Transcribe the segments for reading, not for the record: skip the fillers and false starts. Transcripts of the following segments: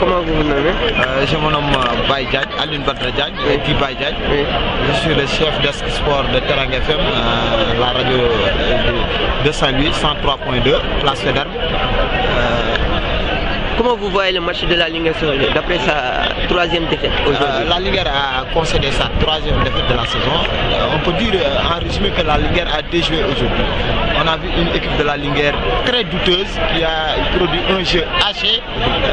Comment vous vous nommez? Je me nomme Baye Diagne, Alioune Badara Diagne, dit Baye Diagne. Oui. Je suis le chef desk sport de Terang FM, la radio de Saint-Louis, 103.2, place Faidherbe. Comment vous voyez le match de la Linguère d'après sa troisième défaite aujourd'hui? La Linguère a concédé sa troisième défaite de la saison. On peut dire en résumé que la Linguère a déjoué aujourd'hui. On a vu une équipe de la Linguère très douteuse qui a produit un jeu haché,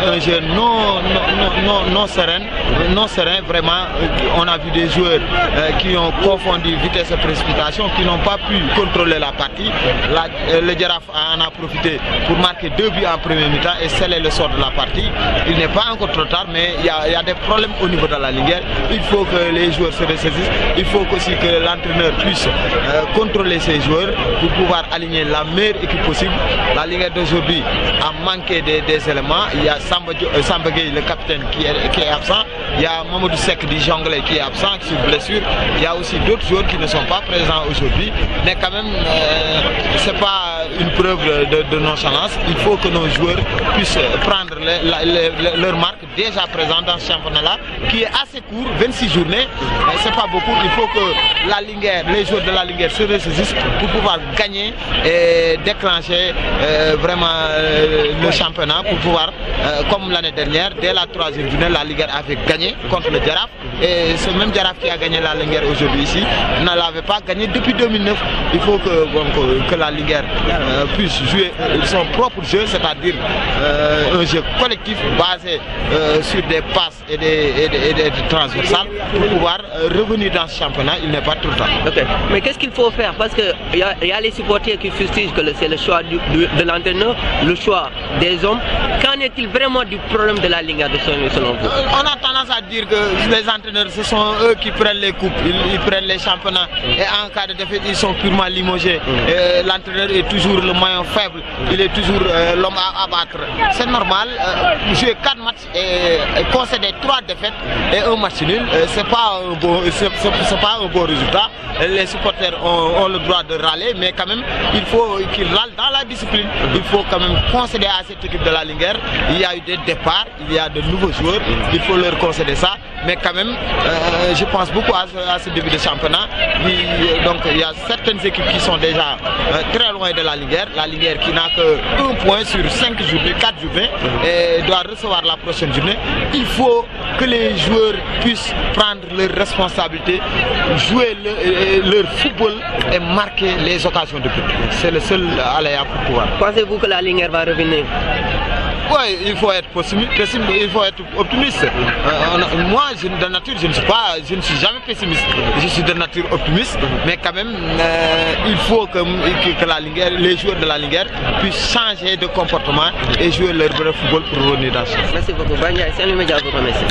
un jeu non serein, vraiment. On a vu des joueurs qui ont confondu vitesse et précipitation, qui n'ont pas pu contrôler la partie. Le Jaraaf en a profité pour marquer 2 buts en premier mi-temps et sceller le sort de la partie. Il n'est pas encore trop tard, mais il y a des problèmes au niveau de la Linguère. Il faut que les joueurs se ressaisissent. Il faut aussi que l'entraîneur puisse contrôler ses joueurs pour pouvoir aligner la meilleure équipe possible. La Linguère d'aujourd'hui a manqué des éléments. Il y a Samba Gueye, le capitaine, qui est absent. Il y a Mamadou Seck du Jonglais qui est absent, qui est sur blessure. Il y a aussi d'autres joueurs qui ne sont pas présents aujourd'hui. Mais quand même, ce n'est pas une preuve de nonchalance. Il faut que nos joueurs puissent prendre leur marque déjà présente dans ce championnat-là, qui est assez court, 26 journées. Ce n'est pas beaucoup. Il faut que la Linguère, les joueurs de la Linguère se ressaisissent pour pouvoir gagner et déclencher vraiment le championnat, pour pouvoir, comme l'année dernière, dès la troisième journée, la Linguère avait gagné contre le Jaraaf. Et ce même Jaraaf qui a gagné la Linguère aujourd'hui ici ne l'avait pas gagné depuis 2009. Il faut que la Linguère puisse jouer son propre jeu, c'est-à-dire un jeu collectif basé sur des passes et des transversales pour pouvoir revenir dans ce championnat. Il n'est pas tout le temps. Okay. Mais qu'est-ce qu'il faut faire? Parce qu'il y a les supporters qui fustigent que c'est le choix de l'entraîneur, le choix des hommes. Qu'en est-il vraiment du problème de la Linguère selon vous? On a tendance à dire que les entraîneurs, ce sont eux qui prennent les coupes, ils prennent les championnats, et en cas de défaite, ils sont purement limogés. L'entraîneur est toujours le maillon faible, il est toujours l'homme à abattre. C'est normal, jouer 4 matchs et concéder 3 défaites et un match nul, c'est pas un bon résultat. Les supporters ont le droit de râler, mais quand même, il faut qu'ils râlent dans la discipline. Il faut quand même concéder à cette équipe de la Linguère. Il y a eu des départs, il y a de nouveaux joueurs, il faut leur concéder ça. Mais quand même, je pense beaucoup à ce début de championnat. Donc il y a certaines équipes qui sont déjà très loin de la Linguère qui n'a qu'un point sur 5 journées, 4 journées, et doit recevoir la prochaine journée. Il faut que les joueurs puissent prendre leurs responsabilités, jouer leur football et marquer les occasions de but. C'est le seul aléa pour pouvoir. Pensez-vous que la Linguère va revenir? Oui, il faut être il faut être optimiste. Moi, de nature, je ne suis jamais pessimiste. Je suis de nature optimiste, mais quand même, il faut que la Linguère, les joueurs de la Linguère puissent changer de comportement et jouer leur vrai football pour revenir dans ce. Merci beaucoup. Saint-Louis Média vous remercie.